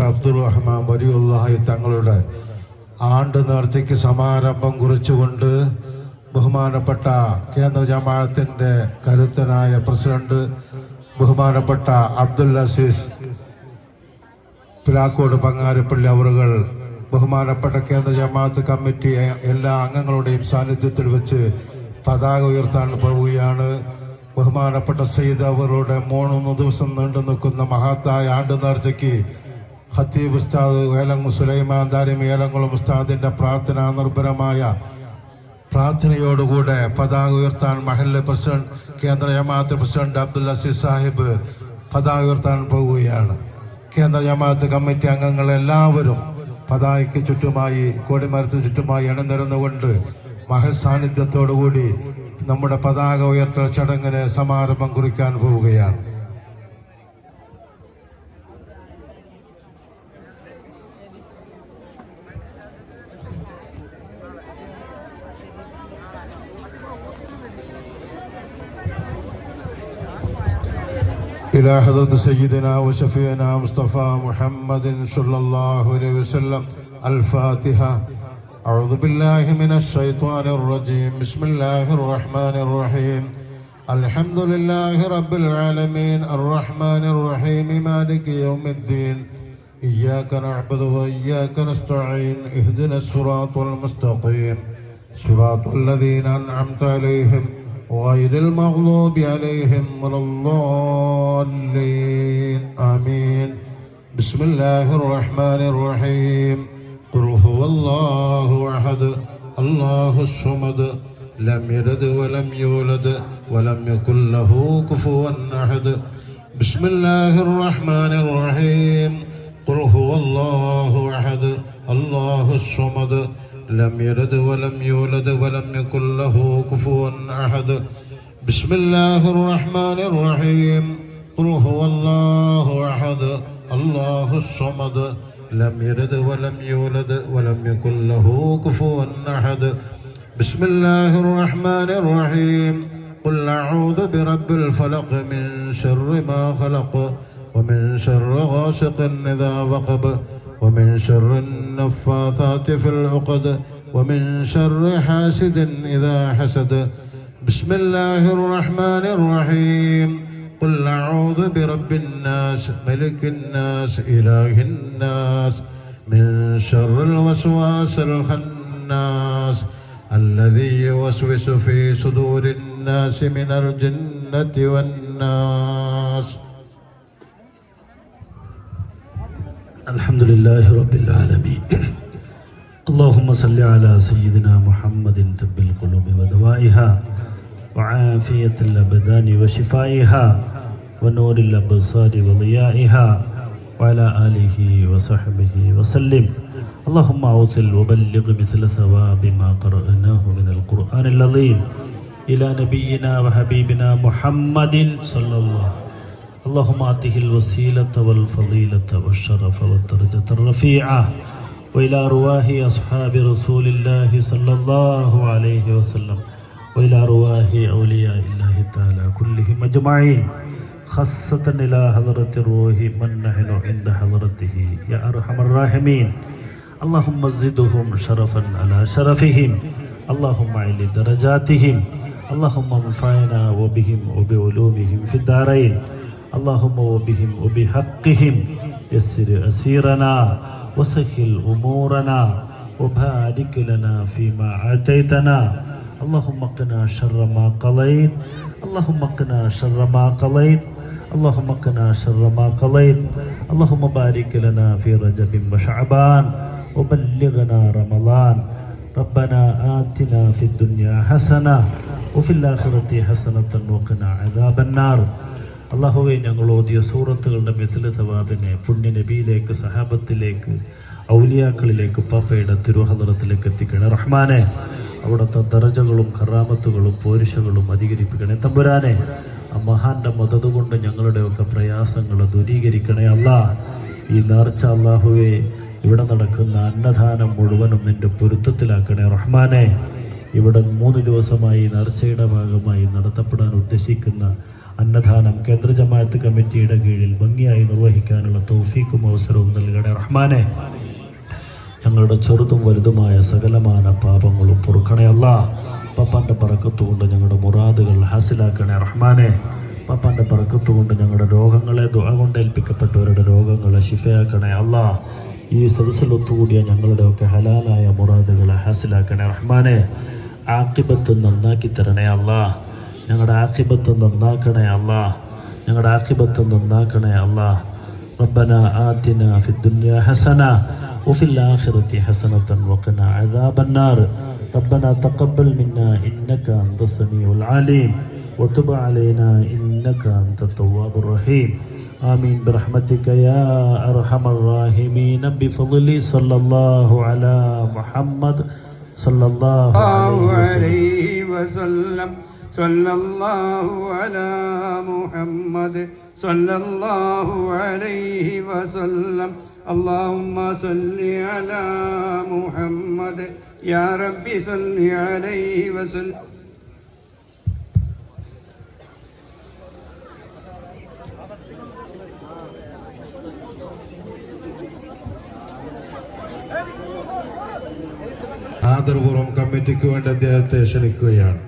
അബ്ദുറഹ്മാൻ വലിയുള്ളാഹി തങ്ങളുടെ ആണ്ട് നേർച്ചയ്ക്ക് സമാരംഭം കുറിച്ചുകൊണ്ട് ബഹുമാനപ്പെട്ട കേന്ദ്ര ജമാഅത്തിന്റെ കരുത്തനായ പ്രസിഡന്റ് ബഹുമാനപ്പെട്ട അബ്ദുൽ അസീസ് പിലാക്കോട് പങ്ങാരപ്പള്ളി അവറുകൾ ബഹുമാനപ്പെട്ട കേന്ദ്ര ജമാഅത്ത് കമ്മിറ്റി എല്ലാ അംഗങ്ങളുടെയും സാന്നിധ്യത്തിൽ വെച്ച് പതാക ഉയർത്താൻ പോവുകയാണ്. ബഹുമാനപ്പെട്ട സയ്യിദ് അവറുടെ 3 ദിവസം നീണ്ടു നിൽക്കുന്ന മഹത്തായ ആണ്ട് നേർച്ചയ്ക്ക് ഖത്തീബ് ഉസ്താദ് ഏലങ്കുളം സുലൈമാൻ ദാരിമി ഏലങ്കുളം ഉസ്താദിന്റെ പ്രാർത്ഥനാ നിർഭരമായ പ്രാർത്ഥനയോടുകൂടെ പതാക ഉയർത്താൻ മഹല്ല് പ്രസിഡന്റ് കേന്ദ്ര ജമാഅത്ത് പ്രസിഡന്റ് അബ്ദുൽ അസീസ് സാഹിബ് പതാക ഉയർത്താൻ പോവുകയാണ്. കേന്ദ്ര ജമാഅത്ത് കമ്മിറ്റി അംഗങ്ങൾ എല്ലാവരും പതാകയ്ക്ക് ചുറ്റുമായി കോടിമരത്തിന് ചുറ്റുമായി അണിനിരന്നുകൊണ്ട് മഹൽ സാന്നിധ്യത്തോടുകൂടി നമ്മുടെ പതാക ഉയർത്തൽ ചടങ്ങിന് സമാരംഭം കുറിക്കാൻ പോവുകയാണ്. إلى حضرة سيدنا وشفينا مصطفى محمد صلى الله عليه وسلم الفاتحة. أعوذ بالله من الشيطان الرجيم. بسم الله الرحمن الرحيم. الحمد لله رب العالمين الرحمن الرحيم مالك يوم الدين. إياك نعبد وإياك نستعين. اهدنا الصراط المستقيم صراط الذين أنعمت عليهم غير المغضوب عليهم ولا الضالين آمين. بسم الله الرحمن الرحيم. قل هو الله أحد الله الصمد لم يلد ولم يولد ولم يكن له كفوا أحد. بسم الله الرحمن الرحيم. قل هو الله أحد الله الصمد لم يلد ولم يولد ولم يكن له كفوا أحد. بسم الله الرحمن الرحيم. قل هو الله أحد الله الصمد لم يلد ولم يولد ولم يكن له كفوا أحد. بسم الله الرحمن الرحيم. قل أعوذ برب الفلق من شر ما خلق ومن شر غاسق إذا وقب ومن شر النفاثات في العقد ومن شر حاسد إذا حسد. بسم الله الرحمن الرحيم. قل أعوذ برب الناس ملك الناس إله الناس من شر الوسواس الخناس الذي يوسوس في صدور الناس من الجنة والناس. الحمد لله رب العالمين. اللهم صل على سيدنا محمد طب القلوب ودوائها وعافية الأبدان وشفائها ونور الأبصار وضيائها وعلى آله وصحبه وسلم. اللهم أوصل وبلغ مثل ثواب ما قرأناه من القرآن العظيم إلى نبينا وحبيبنا محمد صلى الله عليه وسلم. اللهم آته الوسيلة والفضيلة والشرف والدرجة الرفيعة وإلى أرواح أصحاب رسول الله صلى الله عليه وسلم وإلى أرواح أولياء الله تعالى كلهم أجمعين خاصة إلى حضرة الروح من نحن عند حضرته يا أرحم الراحمين. اللهم زدهم شرفا على شرفهم، اللهم علي درجاتهم، اللهم انفعنا وبهم وبعلومهم في الدارين، اللهم وبهم وبحقهم يسر أسيرنا وسهل أمورنا وبارك لنا فيما آتيتنا. اللهم قنا شر ما قضيت، اللهم قنا شر ما قضيت، اللهم قنا شر ما قضيت. اللهم بارك لنا في رجب وشعبان وبلغنا رمضان. ربنا آتنا في الدنيا حسنة وفي الآخرة حسنة وقنا عذاب النار. അള്ളാഹുവെ, ഞങ്ങൾ ഓതിയ സൂറത്തുകളുടെ മിസ്ല സവാദിനെ പുണ്യ നബിയിലേക്ക്, സഹാബത്തിലേക്ക്, ഔലിയാക്കളിലേക്ക്, പാപ്പയുടെ തിരുഹദറത്തിലേക്ക് എത്തിക്കണേ റഹ്മാനെ. അവിടുത്തെ ദറജകളും കറാമത്തുകളും പോരിശകളും അധികരിപ്പിക്കണേ തമ്പുരാനെ. ആ മഹാന്റെ മദത് കൊണ്ട് ഞങ്ങളുടെയൊക്കെ പ്രയാസങ്ങൾ ദൂരീകരിക്കണേ അല്ലാ. ഈ നേർച്ച അള്ളാഹുവെ, ഇവിടെ നടക്കുന്ന അന്നദാനം മുഴുവനും നിന്റെ പൊരുത്തത്തിലാക്കണേ റഹ്മാനെ. ഇവിടെ 3 ദിവസമായി നേർച്ചയുടെ ഭാഗമായി നടത്തപ്പെടാൻ ഉദ്ദേശിക്കുന്ന അന്നദാനം കേന്ദ്ര ജമാഅത്ത് കമ്മിറ്റിയുടെ കീഴിൽ ഭംഗിയായി നിർവഹിക്കാനുള്ള തൗഫീക്കും അവസരവും നൽകണേ റഹ്മാനെ. ഞങ്ങളുടെ ചെറുതും വലുതുമായ സകലമാന പാപങ്ങളും പൊറുക്കണേ അല്ലാ. പാപ്പാൻ്റെ ബറക്കത്തുകൊണ്ട് ഞങ്ങളുടെ മുറാദുകൾ ഹാസിലാക്കണേ റഹ്മാനെ. പാപ്പാൻ്റെ ബറക്കത്തുകൊണ്ട് ഞങ്ങളുടെ രോഗങ്ങളെ, ദുആ കൊണ്ട് ഏൽപ്പിക്കപ്പെട്ടവരുടെ രോഗങ്ങളെ ശിഫയാക്കണേ അല്ലാ. ഈ സദസ്സിലൊത്തുകൂടിയ ഞങ്ങളുടെയൊക്കെ ഹലാലായ മുറാദുകളെ ഹാസിലാക്കണേ റഹ്മാനെ. ആഖിബത്ത് നന്നാക്കി തരണേ അല്ലാ. ഞങ്ങളുടെ ആഖിബത്ത് നന്നാക്കണേ അല്ലാ. ഞങ്ങളുടെ ആഖിബത്ത് നന്നാക്കണേ അല്ലാ. റബ്ബനാ ആതിനാ ഫിദ്ദുനിയാ ഹസന വഫിൽ ആഖിറതി ഹസനതൻ വഖിനാ അദാബന്നാർ. റബ്ബനാ തഖബ്ബൽ മിന്നാ ഇന്നക അൻതസ് സമീഉൽ അലീം വതുബ് അലൈനാ ഇന്നക അൻതത് തവ്വാബുർ റഹീം. ആമീൻ ബിറഹ്മതിക യാ അർഹമർ റഹീമീൻ. ബിഫദ്ലി സല്ലല്ലാഹു അലാ മുഹമ്മദ് സല്ലല്ലാഹു അലൈഹി വസല്ലം. സല്ലല്ലാഹു അലാ മുഹമ്മദ് സല്ലല്ലാഹു അലൈഹി വസല്ലം. അല്ലാഹുമ്മ സല്ലി അലാ മുഹമ്മദ് യാ റബ്ബി സല്ലി അലൈഹി വസല്ലം. ആദരപൂർവ്വം കമ്മിറ്റിക്ക് വേണ്ടി അദ്ദേഹത്തെ ക്ഷണിക്കുകയാണ്.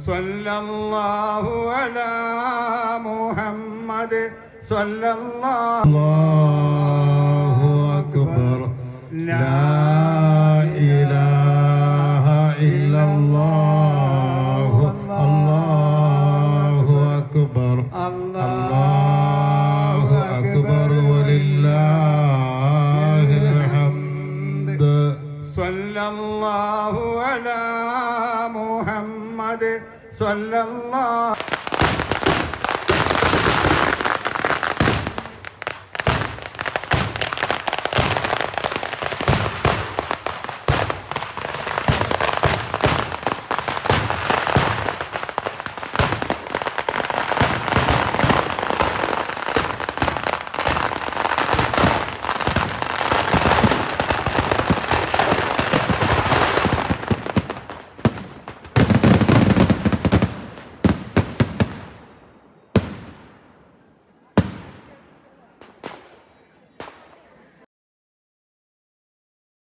സല്ലല്ലാഹു അലാ മുഹമ്മദ് സല്ലല്ലാഹു അക്ബർ. ലാ ഇലാഹ ഇല്ലല്ലാഹു അല്ലാഹു അക്ബർ. അല്ലാഹു അക്ബർ വലില്ലാഹിൽ ഹംദ്. സല്ലല്ലാഹു അലാ മുഹമ്മദ് സല്ലല്ലാഹു